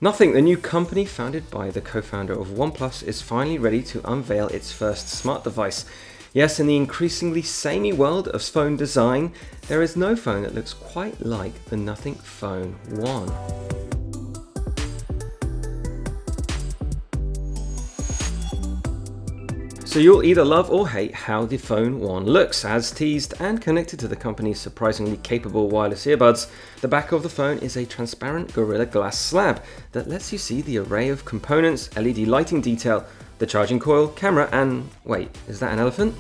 Nothing, the new company founded by the co-founder of OnePlus, is finally ready to unveil its first smart device. Yes, in the increasingly samey world of phone design, there is no phone that looks quite like the Nothing Phone 1. So you'll either love or hate how the Phone 1 looks. As teased and connected to the company's surprisingly capable wireless earbuds, the back of the phone is a transparent Gorilla Glass slab that lets you see the array of components, LED lighting detail, the charging coil, camera, and wait, is that an elephant?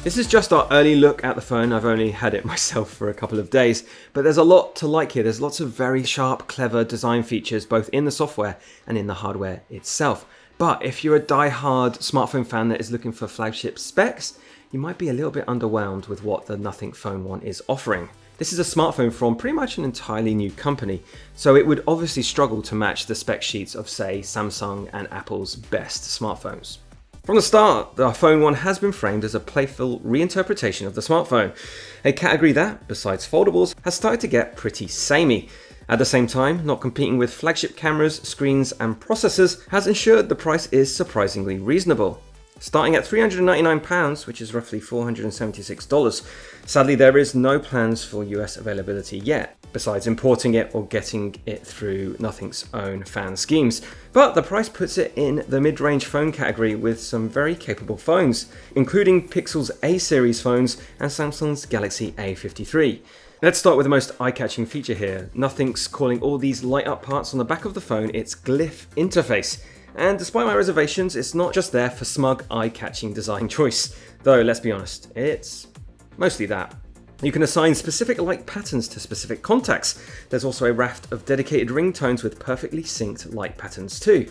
This is just our early look at the phone. I've only had it myself for a couple of days, but there's a lot to like here. There's lots of very sharp, clever design features, both in the software and in the hardware itself. But if you're a die-hard smartphone fan that is looking for flagship specs, you might be a little bit underwhelmed with what the Nothing Phone 1 is offering. This is a smartphone from pretty much an entirely new company, so it would obviously struggle to match the spec sheets of, say, Samsung and Apple's best smartphones. From the start, the Phone 1 has been framed as a playful reinterpretation of the smartphone, a category that, besides foldables, has started to get pretty samey. At the same time, not competing with flagship cameras, screens, and processors has ensured the price is surprisingly reasonable. Starting at £399, which is roughly $476. Sadly, there is no plans for US availability yet, besides importing it or getting it through Nothing's own fan schemes. But the price puts it in the mid-range phone category with some very capable phones, including Pixel's A-series phones and Samsung's Galaxy A53. Let's start with the most eye-catching feature here. Nothing's calling all these light-up parts on the back of the phone its Glyph Interface. And despite my reservations, it's not just there for smug, eye-catching design choice. Though, let's be honest, it's mostly that. You can assign specific light patterns to specific contacts. There's also a raft of dedicated ringtones with perfectly synced light patterns too.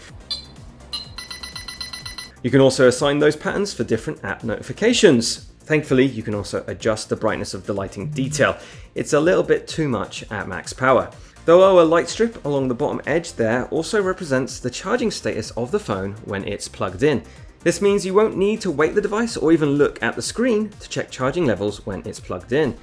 You can also assign those patterns for different app notifications. Thankfully, you can also adjust the brightness of the lighting detail. It's a little bit too much at max power. The lower light strip along the bottom edge there also represents the charging status of the phone when it's plugged in. This means you won't need to weight the device or even look at the screen to check charging levels when it's plugged in.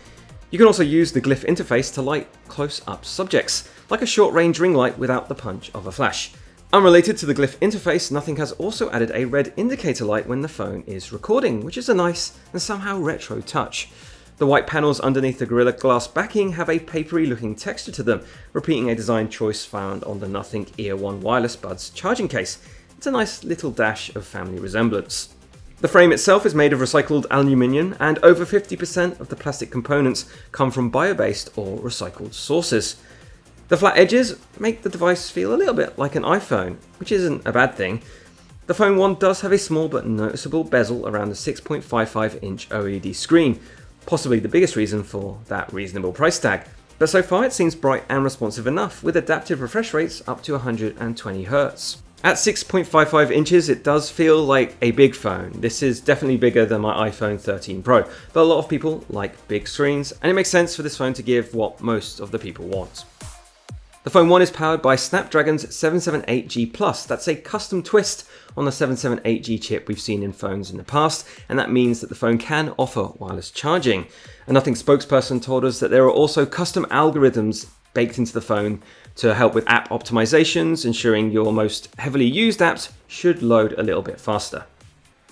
You can also use the Glyph interface to light close-up subjects, like a short-range ring light without the punch of a flash. Unrelated to the Glyph interface, Nothing has also added a red indicator light when the phone is recording, which is a nice and somehow retro touch. The white panels underneath the Gorilla Glass backing have a papery looking texture to them, repeating a design choice found on the Nothing Ear 1 wireless buds charging case. It's a nice little dash of family resemblance. The frame itself is made of recycled aluminium, and over 50% of the plastic components come from bio-based or recycled sources. The flat edges make the device feel a little bit like an iPhone, which isn't a bad thing. The Phone 1 does have a small but noticeable bezel around the 6.55-inch OLED screen, possibly the biggest reason for that reasonable price tag. But so far it seems bright and responsive enough, with adaptive refresh rates up to 120Hz. At 6.55 inches, it does feel like a big phone. This is definitely bigger than my iPhone 13 Pro, but a lot of people like big screens, and it makes sense for this phone to give what most of the people want. The Phone 1 is powered by Snapdragon's 778G+. That's a custom twist on the 778G chip we've seen in phones in the past, and that means that the phone can offer wireless charging. A Nothing spokesperson told us that there are also custom algorithms baked into the phone to help with app optimizations, ensuring your most heavily used apps should load a little bit faster.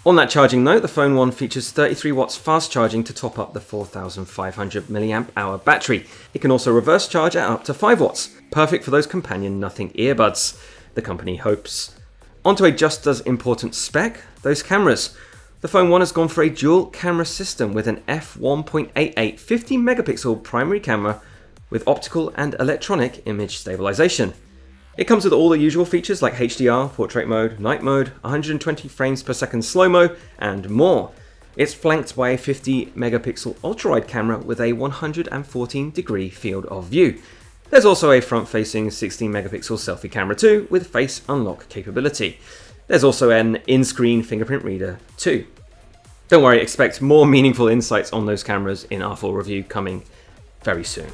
On that charging note, the Phone 1 features 33 watts fast charging to top up the 4500 mAh battery. It can also reverse charge at up to 5 watts, perfect for those companion Nothing earbuds, the company hopes. Onto a just as important spec, those cameras. The Phone 1 has gone for a dual camera system with an f1.88 50 megapixel primary camera with optical and electronic image stabilization. It comes with all the usual features like HDR, portrait mode, night mode, 120 frames per second slow-mo, and more. It's flanked by a 50 megapixel ultra-wide camera with a 114-degree field of view. There's also a front-facing 16 megapixel selfie camera too, with face unlock capability. There's also an in-screen fingerprint reader too. Don't worry, expect more meaningful insights on those cameras in our full review coming very soon.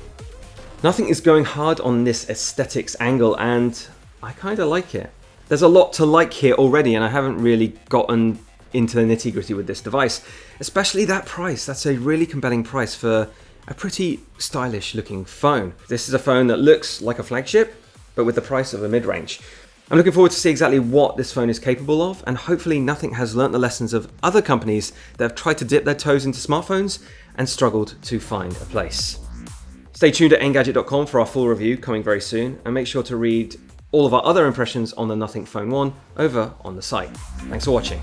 Nothing is going hard on this aesthetics angle, and I kind of like it. There's a lot to like here already, and I haven't really gotten into the nitty-gritty with this device, especially that price. That's a really compelling price for a pretty stylish looking phone. This is a phone that looks like a flagship, but with the price of a mid-range. I'm looking forward to see exactly what this phone is capable of, and hopefully nothing has learnt the lessons of other companies that have tried to dip their toes into smartphones and struggled to find a place. Stay tuned at Engadget.com for our full review coming very soon, and make sure to read all of our other impressions on the Nothing Phone 1 over on the site. Thanks for watching.